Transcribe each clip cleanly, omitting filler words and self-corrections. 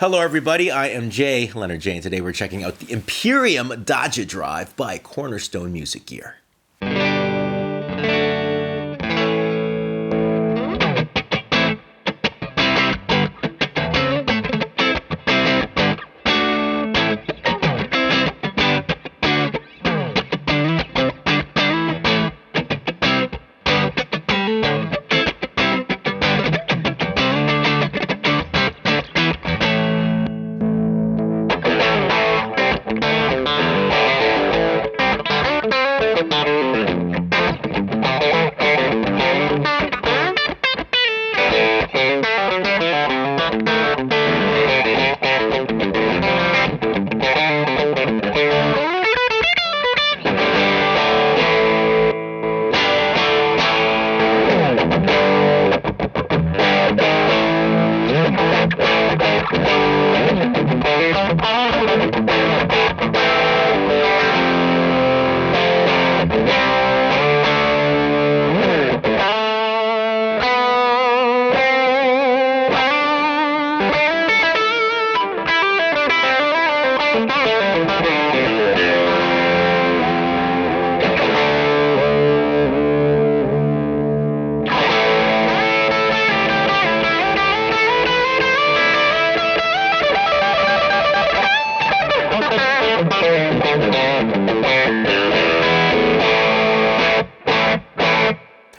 Hello everybody, I am JayLeonardJ, and today we're checking out the Imperium Daje Drive by Cornerstone Music Gear.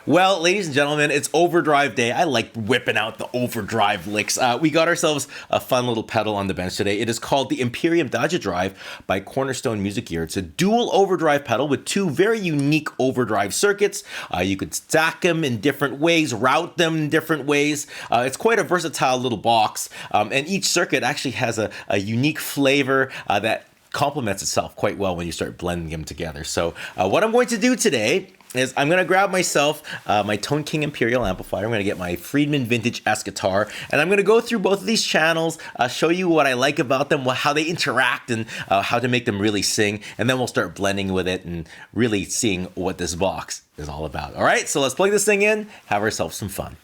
Well, ladies and gentlemen, it's overdrive day. I like whipping out the overdrive licks. We got ourselves a fun little pedal on the bench today. It is called the Imperium Daje Drive by Cornerstone Music Gear. It's a dual overdrive pedal with two very unique overdrive circuits. You could stack them in different ways, route them in different ways. It's quite a versatile little box, and each circuit actually has a unique flavor that complements itself quite well when you start blending them together. So what I'm going to do today is I'm going to grab myself my Tone King Imperial amplifier. I'm going to get my Friedman Vintage S guitar, and I'm going to go through both of these channels, show you what I like about them, how they interact, and how to make them really sing, and then we'll start blending with it and really seeing what this box is all about. All right, so let's plug this thing in, have ourselves some fun.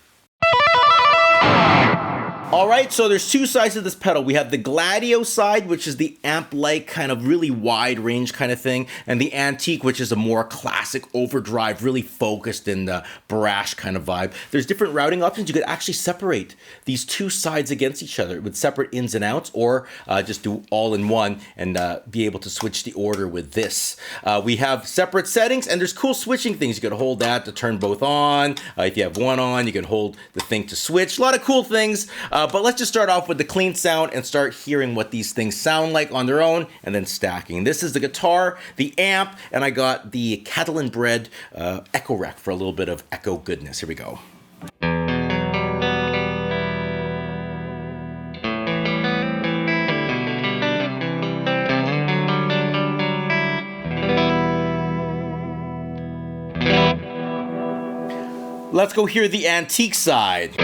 All right, so there's two sides of this pedal. We have the Gladio Side, which is the amp-like kind of really wide range kind of thing, and the Antique, which is a more classic overdrive, really focused in the brash kind of vibe. There's different routing options. You could actually separate these two sides against each other with separate ins and outs, or just do all in one and be able to switch the order with this. We have separate settings, and there's cool switching things. You could hold that to turn both on. If you have one on, you can hold the thing to switch. A lot of cool things. But let's just start off with the clean sound and start hearing what these things sound like on their own, and then stacking. This is the guitar, the amp, and I got the Catalan Bred Echo Rec for a little bit of echo goodness. Here we go. Let's go hear the Antique side.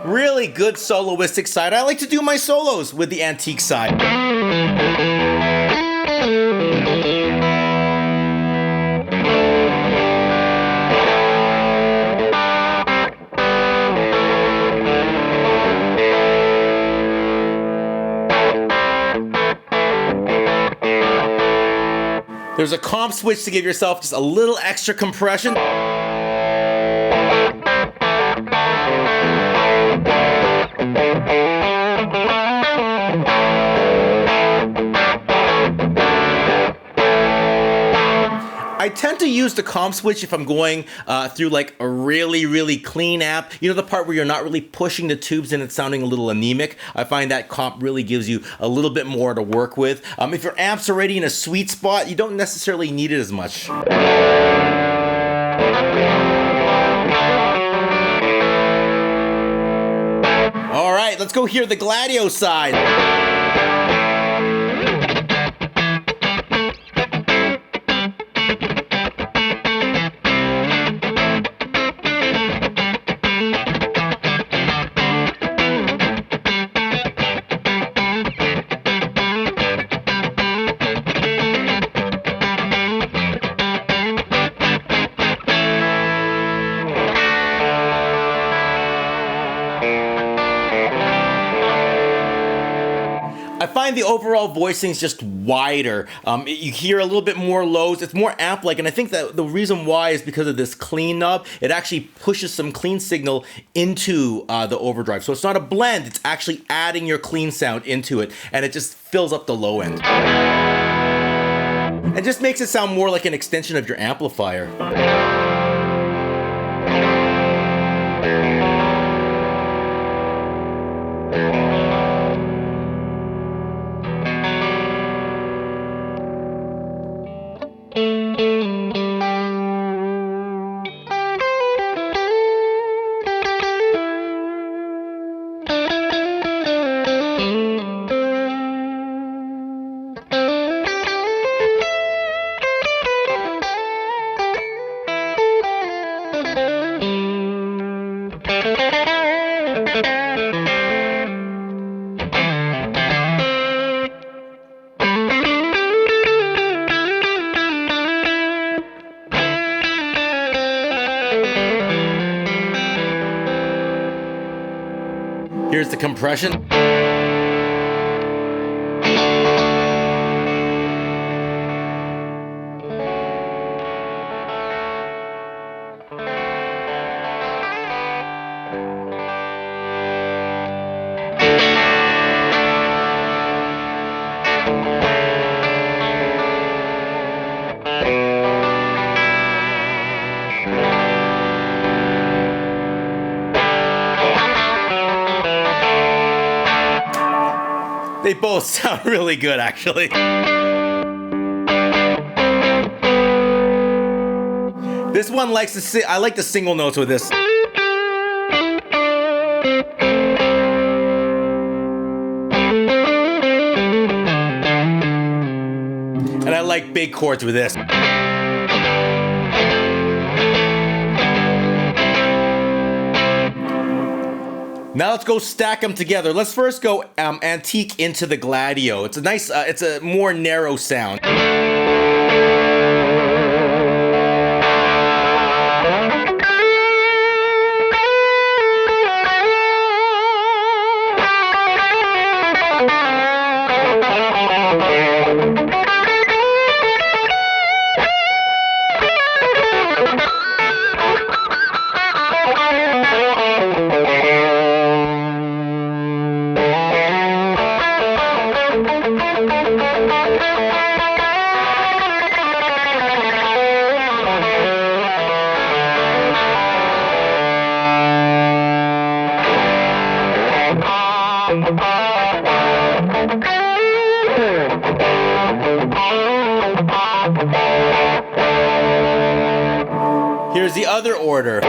Really good soloistic side. I like to do my solos with the Antique side. There's a comp switch to give yourself just a little extra compression. I tend to use the comp switch if I'm going through like a really clean amp. You know, the part where you're not really pushing the tubes and it's sounding a little anemic. I find that comp really gives you a little bit more to work with. If your amp's already in a sweet spot, you don't necessarily need it as much. All right, let's go hear the Gladio side. I find the overall voicing is just wider. You hear a little bit more lows. It's more amp-like, and I think that the reason why is because of this clean knob. It actually pushes some clean signal into the overdrive. So it's not a blend. It's actually adding your clean sound into it, and it just fills up the low end. And just makes it sound more like an extension of your amplifier. Here's the compression. They both sound really good, actually. This one likes to I like the single notes with this. And I like big chords with this. Now let's go stack them together. Let's first go antique into the Gladio. It's a nice, it's a more narrow sound. Here's the other order.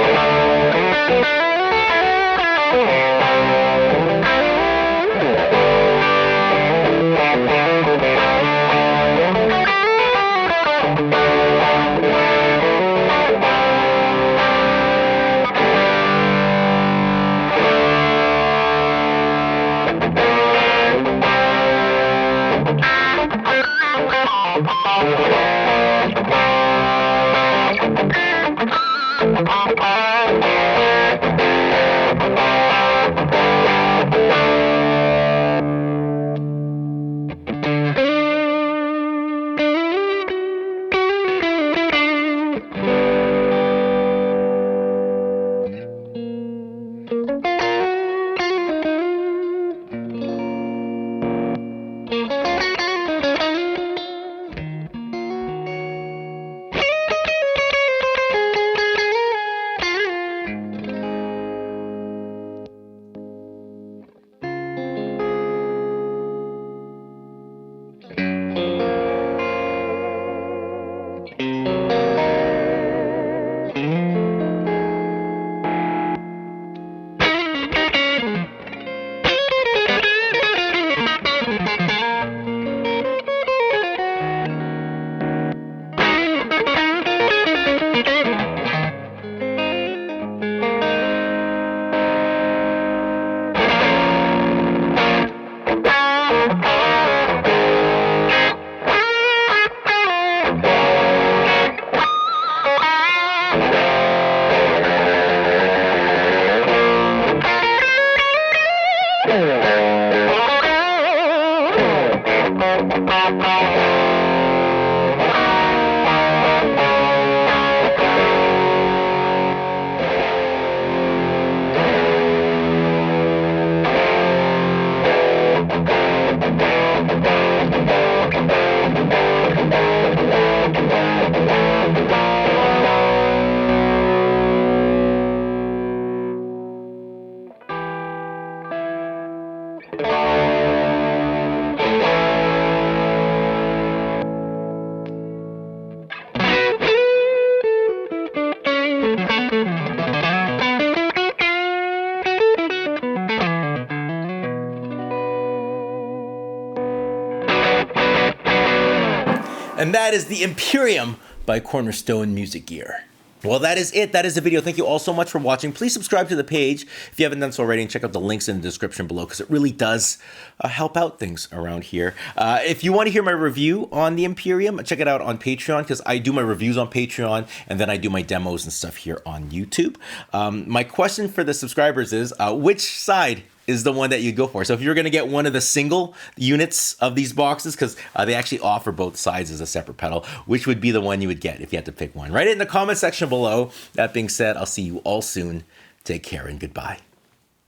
And that is the Imperium by Cornerstone Music Gear. Well, that is it. That is the video. Thank you all so much for watching. Please subscribe to the page if you haven't done so already, and check out the links in the description below because it really does help out things around here. If you want to hear my review on the Imperium, check it out on Patreon because I do my reviews on Patreon and then I do my demos and stuff here on YouTube. My question for the subscribers is, which side is the one that you go for? So if you're going to get one of the single units of these boxes, because they actually offer both sides as a separate pedal, which would be the one you would get if you had to pick one? Write it in the comment section below. That being said, I'll see you all soon. Take care and goodbye.